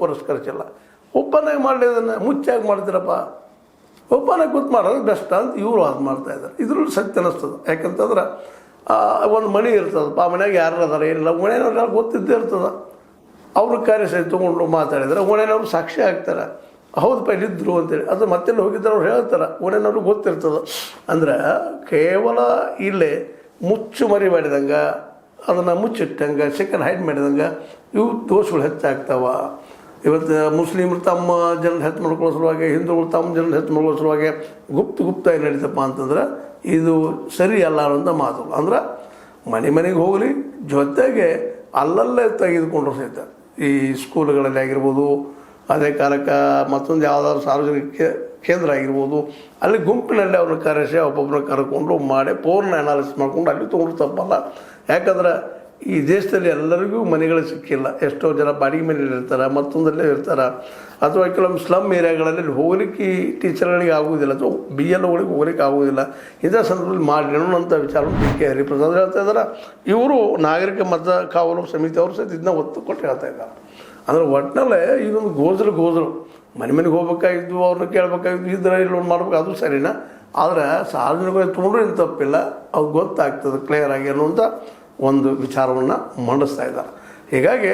ಪುರಸ್ಕರಿಸಿಲ್ಲ. ಒಬ್ಬನಾಗಿ ಮಾಡಲಿ, ಅದನ್ನು ಮುಚ್ಚಾಗಿ ಮಾಡ್ತೀರಪ್ಪ, ಒಬ್ಬನಾಗಿ ಕೂತ್ ಮಾಡೋದು ಬೆಸ್ಟ್ ಅಂತ ಇವರು ಅದು ಮಾಡ್ತಾಯಿದ್ದಾರೆ. ಇದ್ರಲ್ಲಿ ಸತ್ಯ ಅನ್ನಿಸ್ತದೆ. ಯಾಕಂತಂದ್ರೆ ಒಂದು ಮನೆ ಇರ್ತದಪ್ಪ, ಆ ಮನೆಯಾಗ ಯಾರು ಅದಾರ ಏನಿಲ್ಲ, ಓಣೆನವ್ರು ಗೊತ್ತಿದ್ದೇ ಇರ್ತದೆ. ಅವ್ರ ಕಾರ್ಯ ಸಹ ತೊಗೊಂಡು ಮಾತಾಡಿದ್ರೆ ಓಣೆನವ್ರು ಸಾಕ್ಷಿ ಆಗ್ತಾರೆ, ಹೌದಪ್ಪ ಇಲ್ಲಿದ್ದರು ಅಂತೇಳಿ. ಅದು ಮತ್ತೆಲ್ಲ ಹೋಗಿದ್ರೆ ಅವ್ರು ಹೇಳ್ತಾರೆ, ಓಣೆನವ್ರಿಗೆ ಗೊತ್ತಿರ್ತದೆ. ಅಂದ್ರೆ ಕೇವಲ ಇಲ್ಲೇ ಮುಚ್ಚು ಮರಿ ಮಾಡಿದಂಗೆ, ಅದನ್ನು ಮುಚ್ಚಿಟ್ಟಂಗೆ, ಸೆಕೆಂಡ್ ಹೈಡ್ ಮಾಡಿದಂಗೆ ಇವು ದೋಷಗಳು ಹೆಚ್ಚಾಗ್ತಾವ. ಇವತ್ತು ಮುಸ್ಲಿಮರು ತಮ್ಮ ಜನರ ಹೆಚ್ಚು ಮಾಡ್ಕೊಳ್ಳೋ ಸಲುವಾಗಿ, ಹಿಂದೂಗಳು ತಮ್ಮ ಜನರ ಹೆಚ್ಚು ಮಾಡ್ಕೊಳ್ಳೋ ಸಲುವಾಗಿ ಗುಪ್ತ ಏನು ನಡೀತಪ್ಪ ಅಂತಂದ್ರೆ ಇದು ಸರಿ ಅಲ್ಲ ಅನ್ನೋಂಥ ಮಾತು. ಅಂದ್ರೆ ಮನೆಗೆ ಹೋಗಲಿ, ಜೊತೆಗೆ ಅಲ್ಲಲ್ಲೇ ತೆಗೆದುಕೊಂಡ್ರು ಸಹಿತ ಈ ಸ್ಕೂಲ್ಗಳಲ್ಲಿ ಆಗಿರ್ಬೋದು, ಅದೇ ಕಾಲಕ್ಕೆ ಮತ್ತೊಂದು ಯಾವುದಾದ್ರು ಸಾರ್ವಜನಿಕ ಕೇಂದ್ರ ಆಗಿರ್ಬೋದು, ಅಲ್ಲಿ ಗುಂಪಿನಲ್ಲಿ ಅವ್ರನ್ನ ಕರೆಸಿ ಒಬ್ಬೊಬ್ಬರನ್ನ ಕರ್ಕೊಂಡು ಮಾಡಿ ಪೂರ್ಣ ಅನಾಲಿಸಿಸ್ ಮಾಡ್ಕೊಂಡು ಅಲ್ಲಿ ತೊಗೊಂಡು ತಪ್ಪಲ್ಲ. ಯಾಕಂದ್ರೆ ಈ ದೇಶದಲ್ಲಿ ಎಲ್ಲರಿಗೂ ಮನೆಗಳು ಸಿಕ್ಕಿಲ್ಲ. ಎಷ್ಟೋ ಜನ ಬಾಡಿಗೆ ಮನೇಲಿ ಇರ್ತಾರೆ, ಮತ್ತೊಂದಲ್ಲೇ ಇರ್ತಾರೆ, ಅಥವಾ ಕೆಲವೊಂದು ಸ್ಲಮ್ ಏರಿಯಾಗಳಲ್ಲಿ ಹೋಗ್ಲಿಕ್ಕೆ ಟೀಚರ್ಗಳಿಗೆ ಆಗುವುದಿಲ್ಲ, ಅಥವಾ BLOಗಳಿಗೆ ಹೋಗ್ಲಿಕ್ಕೆ ಆಗುವುದಿಲ್ಲ. ಇಂಥ ಸಂದರ್ಭದಲ್ಲಿ ಮಾಡಿ ಅನ್ನೋಂಥ ವಿಚಾರವನ್ನು ಕೆ ಹರಿಪ್ರಸಾದ್ ಹೇಳ್ತಾ ಇದ್ದಾರೆ. ಇವರು ನಾಗರಿಕ ಮತ ಕಾವಲು ಸಮಿತಿ ಅವರು ಸಹಿತ ಇದನ್ನ ಒತ್ತು ಕೊಟ್ಟು ಹೇಳ್ತಾ ಇದ್ದಾರೆ. ಅಂದರೆ ಒಟ್ಟಿನಲ್ಲೇ ಇದೊಂದು ಗೋಜಲು ಮನೆಗೆ ಹೋಗ್ಬೇಕಾಗಿದ್ದು, ಅವ್ರನ್ನ ಕೇಳಬೇಕಾಗಿದ್ದು, ಇದ್ರೆ ಇಲ್ಲೊಂದು ಮಾಡ್ಬೇಕು, ಅದು ಸರಿನಾ. ಆದರೆ ಸಾರ್ವಜನಿಕವಾಗಿ ತೊಗೊಂಡ್ರೆ ಏನು ತಪ್ಪಿಲ್ಲ, ಅದು ಗೊತ್ತಾಗ್ತದೆ ಕ್ಲಿಯರ್ ಆಗಿ ಅನ್ನುವಂಥ ಒಂದು ವಿಚಾರವನ್ನು ಮಂಡಿಸ್ತಾ ಇದ್ದಾರೆ. ಹೀಗಾಗಿ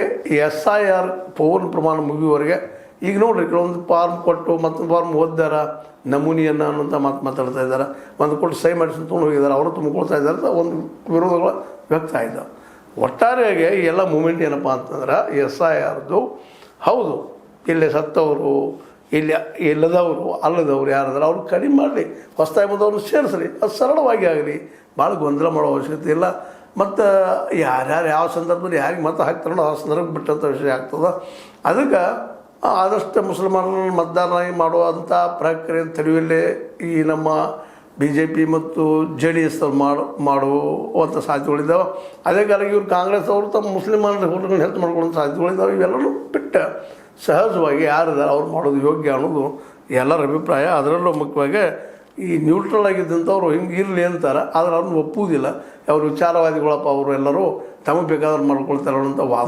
SIR ಪೂರ್ಣ ಪ್ರಮಾಣ ಮುಗಿಯುವವರೆಗೆ ಈಗ ನೋಡ್ರಿ, ಕೆಲವೊಂದು ಫಾರ್ಮ್ ಕೊಟ್ಟು ಮತ್ತೊಂದು ಫಾರ್ಮ್ ಓದ್ದಾರ, ನಮೂನಿಯನ್ನು ಅನ್ನೋಂಥ ಮಾತಾಡ್ತಾ ಇದ್ದಾರೆ. ಒಂದು ಕೊಟ್ಟು ಸಹಿ ಮಾಡಿಸ್ಕೊಂಡು ತೊಗೊಂಡು ಹೋಗಿದ್ದಾರೆ, ಅವರು ತುಂಬಿಕೊಳ್ತಾ ಇದ್ದಾರೆ ಅಂತ ಒಂದು ವಿರೋಧಗಳು ವ್ಯಕ್ತ ಆಯಿತು. ಒಟ್ಟಾರೆಯಾಗಿ ಈ ಎಲ್ಲ ಮೂಮೆಂಟ್ ಏನಪ್ಪ ಅಂತಂದ್ರೆ SIRದು ಹೌದು, ಇಲ್ಲಿ ಸತ್ತವರು, ಇಲ್ಲಿ ಇಲ್ಲದವರು, ಅಲ್ಲದವ್ರು ಯಾರಾದ್ರೆ ಅವ್ರು ಕಡಿಮೆ ಮಾಡಲಿ, ಹೊಸದಾಗಿ ಬಂದವ್ರನ್ನ ಸೇರಿಸಲಿ, ಅದು ಸರಳವಾಗಿ ಆಗಲಿ, ಭಾಳ ಗೊಂದಲ ಮಾಡೋ ಅವಶ್ಯಕತೆ ಇಲ್ಲ. ಮತ್ತು ಯಾರ್ಯಾರು ಯಾವ ಸಂದರ್ಭದಲ್ಲಿ ಯಾರಿಗೆ ಮತ ಹಾಕ್ತಾರೋ ಆ ಸಂದರ್ಭಕ್ಕೆ ಬಿಟ್ಟಂಥ ವಿಷಯ ಆಗ್ತದೆ. ಅದಕ್ಕೆ ಆದಷ್ಟು ಮುಸಲ್ಮಾನರನ್ನು ಮತದಾರನಾಗಿ ಮಾಡುವಂಥ ಪ್ರಕ್ರಿಯೆ ತಡೆಯುವಲ್ಲೇ ಈ ನಮ್ಮ BJP ಮತ್ತು JDS ಮಾಡುವಂಥ ಸಾಧ್ಯತೆಗಳಿದ್ದಾವೆ. ಅದೇ ಕಾಲಕ್ಕೆ ಇವರು ಕಾಂಗ್ರೆಸ್ ಅವರು ತಮ್ಮ ಮುಸ್ಲಿಮಾನರ ಓಟ್ಗಳನ್ನ ಹೆಚ್ಚು ಮಾಡ್ಕೊಳ್ಳೋ ಸಾಧ್ಯತೆಗಳಿದ್ದಾವೆ. ಇವೆಲ್ಲರೂ ಬಿಟ್ಟು ಸಹಜವಾಗಿ ಯಾರಿದ್ದಾರೆ ಅವ್ರು ಮಾಡೋದು ಯೋಗ್ಯ ಅನ್ನೋದು ಎಲ್ಲರ ಅಭಿಪ್ರಾಯ. ಅದರಲ್ಲೂ ಮುಖ್ಯವಾಗಿ ಈ ನ್ಯೂಟ್ರಲ್ ಆಗಿದ್ದಂಥವ್ರು ಹಿಂಗೆ ಇರಲಿ ಅಂತಾರೆ, ಆದರೆ ಅವ್ರನ್ನ ಒಪ್ಪುವುದಿಲ್ಲ. ಅವರು ವಿಚಾರವಾದಿಗಳಪ್ಪ, ಅವರು ಎಲ್ಲರೂ ತಮಗೆ ಬೇಕಾದ್ರೆ ಮಾಡ್ಕೊಳ್ತಾರೆ ಅನ್ನೋಂಥ ವಾದ